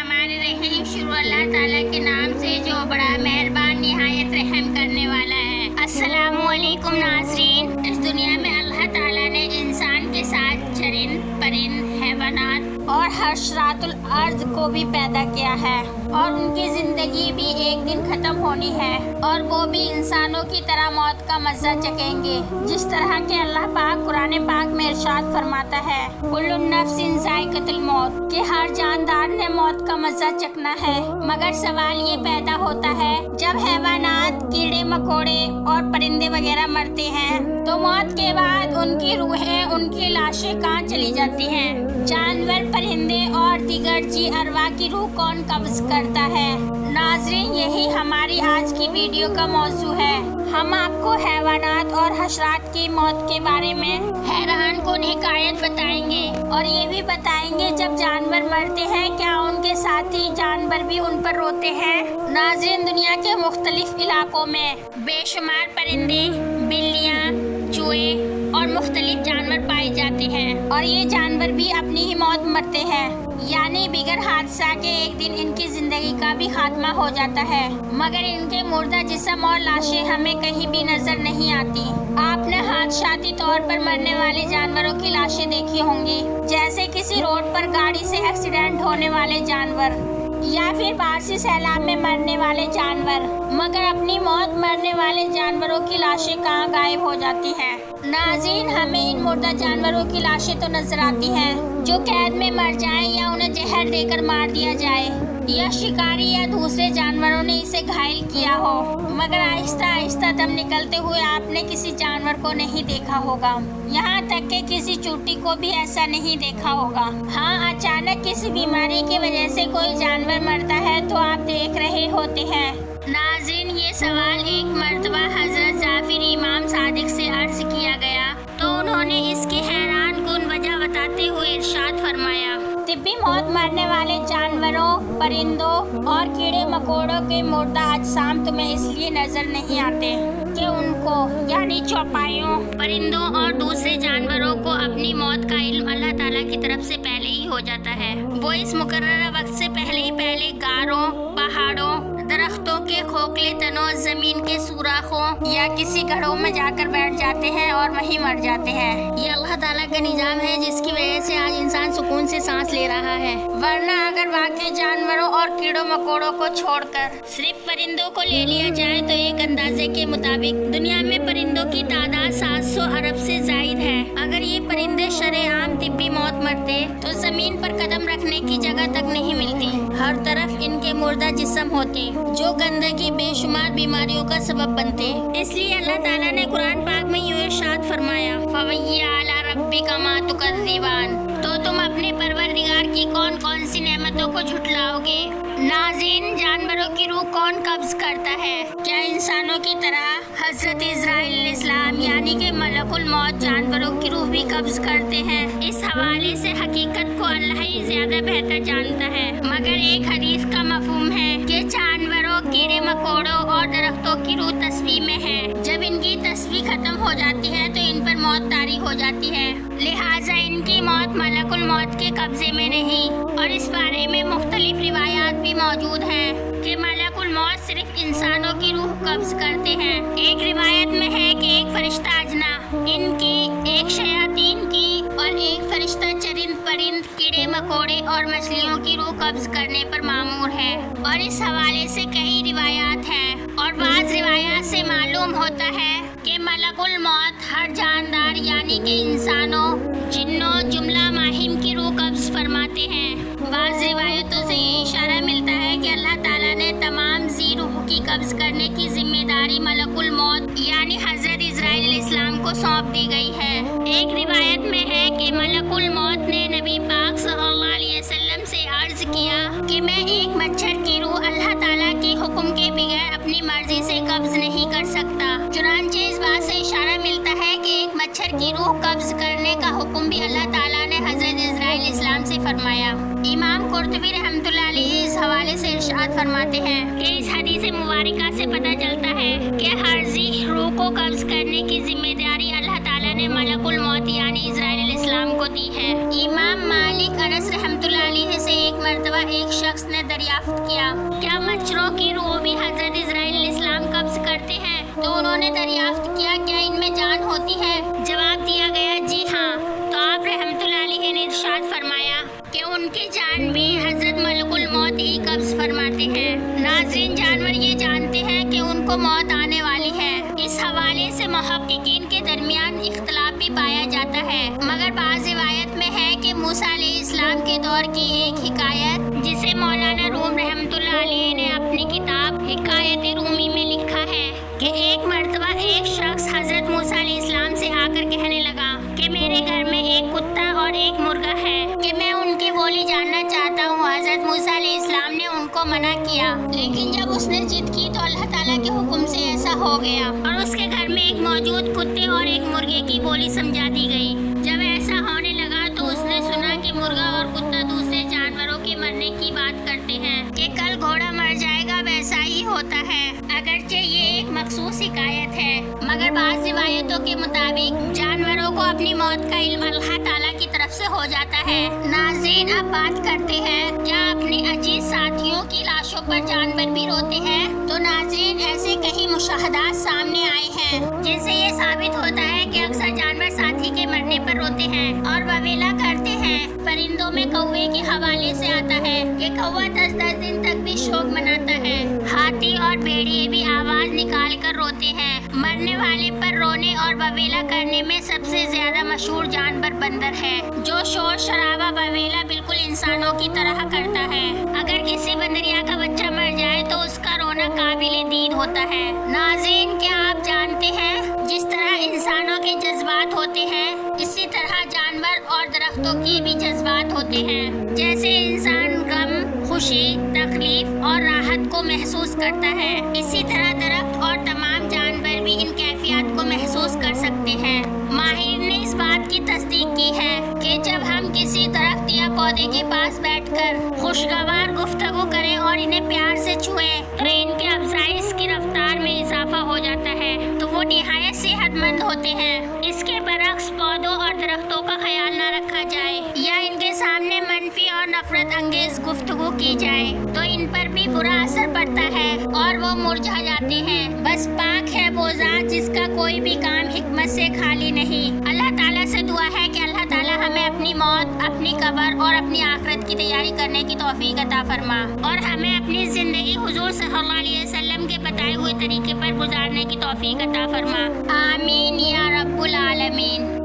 बिस्मिल्लाहिर्रहमानिर्रहीम। शुरू अल्लाह ताला के नाम से जो बड़ा मेहरबान निहायत रहम करने वाला है। अस्सलामु अलैकुम नाज़रीन। इस दुनिया में अल्लाह ताला ने इंसान के साथ चरिंद परिंद हैवानात और हशरातुल अर्ज़ को भी पैदा किया है और उनकी ज़िंदगी भी एक दिन ख़त्म होनी है और वो भी इंसानों की तरह मौत का मज़ा चखेंगे, जिस तरह के अल्लाह पाक कुरान पाक में इरशाद फरमाता है कुल्लु नफ्सिन ज़ाइक़तुल मौत कि हर जानदार ने मौत का मज़ा चखना है। मगर सवाल ये पैदा होता है जब हैवानात कीड़े मकोड़े और परिंदे वगैरह मरते हैं तो मौत के बाद उनकी रूहें उनकी लाशें कहाँ चली जाती हैं? जानवर परिंदे और दीगर जी अरवा की रूह कौन कब्ज़ करता है? नाज़रीन, यही हमारी आज की वीडियो का मौजू है। हम आपको हैवानात और हशरात की मौत के बारे में हैरान कुन हिकायत बताएंगे और ये भी बताएंगे जब जानवर मरते हैं क्या उनके साथी जानवर भी उन पर रोते हैं? नाज़रीन, दुनिया के मुख्तलिफ इलाकों में बेशुमार परिंदे, बिल्लियाँ, चूहे और मुख्तलिफ जानवर पाए जाते हैं और ये जानवर भी अपनी ही मौत मरते हैं, यानी बिगर हादसा के एक दिन इनकी जिंदगी का भी खात्मा हो जाता है। मगर इनके मुर्दा जिस्म और लाशें हमें कहीं भी नजर नहीं आती। आपने हादसाती तौर पर मरने वाले जानवरों की लाशें देखी होंगी, जैसे किसी रोड पर गाड़ी से एक्सीडेंट होने वाले जानवर या फिर बारिशी सैलाब में मरने वाले जानवर। मगर अपनी मौत मरने वाले जानवरों की लाशें कहाँ गायब हो जाती हैं? नाज़रीन, हमें इन मुर्दा जानवरों की लाशें तो नजर आती हैं जो कैद में मर जाएं या उन्हें जहर देकर मार दिया जाए या शिकारी या दूसरे जानवरों ने इसे घायल किया हो, मगर आहिस्ता आहिस्ता दम निकलते हुए आपने किसी जानवर को नहीं देखा होगा। यहाँ तक कि किसी चूटी को भी ऐसा नहीं देखा होगा। हाँ, अचानक किसी बीमारी की वजह से कोई जानवर मरता है तो आप देख रहे होते हैं। नाज़रीन, ये सवाल एक मर्तबा हजरत जाफिर इमाम सादिक से अर्ज किया गया तो उन्होंने इसकी हैरान कुन वजह बताते हुए इरशाद फरमाया, तिब्बी मौत मरने वाले जानवरों, परिंदों और कीड़े मकोड़ों के मुर्दा अजसाम तुम्हें इसलिए नजर नहीं आते कि उनको यानी चौपाइयों, परिंदों और दूसरे जानवरों को अपनी मौत का इल्म अल्लाह ताला की तरफ से पहले ही हो जाता है। वो इस मुकर्ररा वक्त से पहले ही गारों, पहाड़ों, दरख्तों के खोखले तनों, जमीन के सुराखों या किसी घड़ों में जाकर बैठ जाते हैं और वहीं मर जाते हैं। ये अल्लाह ताला का निजाम है जिसकी वजह से आज इंसान सुकून से सांस ले रहा है। वरना अगर बाकी जानवरों और कीड़ों मकोड़ों को छोड़कर सिर्फ परिंदों को ले लिया जाए तो एक अंदाजे के मुताबिक दुनिया में परिंदों की तादाद 700 अरब से जायद है। अगर ये परिंदे शरेआम तिब्बी मौत मरते तो जमीन पर कदम रखने की जगह तक नहीं मिलती। हर तरफ इनके मुर्दा जिस्म होते जो गंदगी बेशुमार बीमारियों का सबब बनते। इसलिए अल्लाह ताला ने कुरान पाक में यूं इरशाद फरमाया, फवय्या अला रब्बिका मा तुकज़्ज़िबान, तो तुम अपने परवरदिगार की कौन कौन सी नेमतों को झुटलाओगे? नाज़रीन, जानवरों की रूह कौन कब्ज करता है? क्या इंसानों की तरह हजरत इज़राइल अलैहिस्सलाम यानी कि मलकुल मौत जानवरों की रूह भी कब्ज करते हैं? इस हवाले से हकीकत को अल्लाह ही ज्यादा बेहतर जानता है। मगर एक हदीस का मफहूम है कि जानवरों, कीड़े मकोड़ों और दरख्तों की रूह तस्बीह में है। जब इनकी तस्बीह खत्म हो जाती है तो इन पर मौत तारी हो जाती है, लिहाजा इनकी मौत मलकुल मौत के कब्जे में नहीं। और इस बारे में मुख्तलिफ रिवायात भी मौजूद हैं कि मलकुल मौत सिर्फ इंसानों की रूह कब्ज करते हैं। एक रिवायत में है कि एक फरिश्ता अजना इनकी, एक शयातीन की और एक फरिश्ता चरिंद परिंद, कीड़े मकोड़े और मछलियों की रूह कब्ज करने पर मामूर है। और इस हवाले से कई रिवायात हैं और बाज़ रिवायात से मालूम होता है कि मलकुल मौत हर जानदार यानी कि इंसानों, जिन्नों, जुमला माहिम की रूह कब्ज फरमाते हैं। बाज़ रिवायतों से ये इशारा मिलता है कि अल्लाह ताला ने तमाम जी रूह की कब्ज करने की जिम्मेदारी मलकुल मौत यानी हजरत इज़राइल अलैहिस्सलाम को सौंप दी गई है। एक रिवायत में है कि मलकुल मौत ने नबी पाक सल्लल्लाहु अलैहि वसल्लम से अर्ज किया कि मैं एक मच्छर की रूह अल्लाह ताला के हुक्म के बगैर अपनी मर्जी से कब्ज नहीं कर सकता। चुनांचे इस बात से इशारा मिलता है कि एक मच्छर की रूह कब्ज करने का हुक्म भी अल्लाह ताला ने हजरत इज़राइल अलैहिस्सलाम से फरमाया। इमाम कुर्तुबी रहमतुल्लाह अलैहि इस हवाले से इरशाद फरमाते हैं कि इस हदीस मुबारका से पता चलता है कि हर जी रूह को कब्ज करने की जिम्मेदारी अल्लाह ताला ने मलकुल मौत यानी इज़राइल अलैहिस्सलाम को दी है। इमाम मालिक अनस रहमतुल्लाह अलैहि से एक मर्तबा مرتبہ ایک شخص نے دریافت کیا، کیا مچھروں کی روح بھی حضرت اسرائیل علیہ السلام قبض کرتے ہیں؟ تو انہوں نے دریافت کیا، کیا ان میں جان ہوتی ہے؟ جواب دیا گیا جی ہاں۔ تو آپ رحمۃ اللہ علیہ نے ارشاد فرمایا کہ ان کی جان بھی حضرت ملک الموت ہی قبض فرماتے ہیں۔ ناظرین، جانور یہ جانتے ہیں کہ ان کو موت آنے والی ہے۔ اس حوالے سے محققین کے درمیان اختلاف بھی پایا جاتا ہے، مگر بعض روایت میں ہے کہ موسیٰ علیہ السلام کے دور کی ایک حکایت جسے مولانا روم رحمۃ اللہ علیہ نے اپنی کتاب حکایت رومی میں لکھا ہے کہ ایک مرتبہ ایک شخص حضرت موسیٰ علیہ السلام سے آ کر کہنے لگا کہ میرے گھر میں ایک کتا اور ایک مرغا ہے کہ میں ان کی بولی جاننا چاہتا ہوں۔ حضرت موسیٰ علیہ السلام نے ان کو منع کیا، لیکن جب اس نے ضد کی تو اللہ تعالیٰ کے حکم سے ایسا ہو گیا اور اس کے گھر میں ایک موجود کتے اور ایک مرغے کی بولی سمجھا دی گئی۔ جب ایسا ہونے لگا تو اس نے سنا کہ مرغا اور کتا دوسرے جانوروں کے مرنے کی بات کرتے ہیں کہ کل گھوڑا مر جائے گا، ویسا ہی ہوتا ہے۔ اگرچہ یہ ایک مخصوص حکایت ہے، مگر بعض روایتوں کے مطابق جانوروں کو اپنی موت کا علم اللہ تعالیٰ کی طرف سے ہو جاتا ہے۔ ناظرین، اب بات کرتے ہیں کیا اپنے عزیز ساتھیوں کی لاشوں پر جانور بھی روتے ہیں؟ تو ناظرین، ایسے کئی مشاہدات سامنے آئے ہیں جن سے یہ ثابت ہوتا ہے کہ اکثر جانور ساتھی کے مرنے پر روتے ہیں اور وویلا کرتے ہیں۔ پرندوں میں کوے کے حوالے سے آتا ہے کہ کوا 10 دن تک بھی شوق مناتا ہے۔ ہاتھی اور بھیڑیے بھی آواز نکال کر روتے ہیں۔ مرنے والے پر رونے اور وویلا کرنے میں سب سے زیادہ مشہور جانور بندر ہے، جو شور شرابہ وویلا بالکل انسانوں کی طرح کرتا ہے۔ اگر کسی بندریا کا بچہ مر جائے تو اس کا رونا قابل دید ہوتا ہے۔ ناظرین، کیا آپ جانتے ہیں جس طرح انسانوں کے جذبات ہوتے ہیں، اسی طرح جانور اور درختوں کے بھی جذبات ہوتے ہیں۔ جیسے انسان غم، خوشی، تکلیف اور راحت کو محسوس کرتا ہے، اسی طرح درخت اور تمام جانور بھی ان کیفیات کو محسوس کر سکتے ہیں۔ ماہر نے اس بات کی تصدیق کی ہے کہ جب ہم کسی درخت یا پودے کے پاس بیٹھ کر خوشگوار گفتگو کریں اور انہیں پیار سے چھوئیں تو ان کے افزائش کی رفتار میں اضافہ ہو جاتا ہے، تو وہ نہایت صحت مند ہوتے ہیں۔ اس کے برعکس پودوں اور درختوں کا خیال نہ رکھا جائے یا ان کے سامنے منفی اور نفرت انگیز گفتگو کی جائے تو ان پر بھی برا اثر پڑتا ہے اور وہ مرجھا جاتے ہیں۔ بس پاک ہے وہ ذات جس کا کوئی بھی کام حکمت سے خالی نہیں۔ اللہ تعالیٰ سے دعا ہے کہ اللہ تعالیٰ ہمیں اپنی موت، اپنی قبر اور اپنی آخرت کی تیاری کرنے کی توفیق عطا فرما اور ہمیں اپنی زندگی حضور صلی اللہ علیہ وسلم کے بتائے ہوئے طریقے پر گزارنے کی توفیق عطا فرما۔ آمین یا رب العالمین۔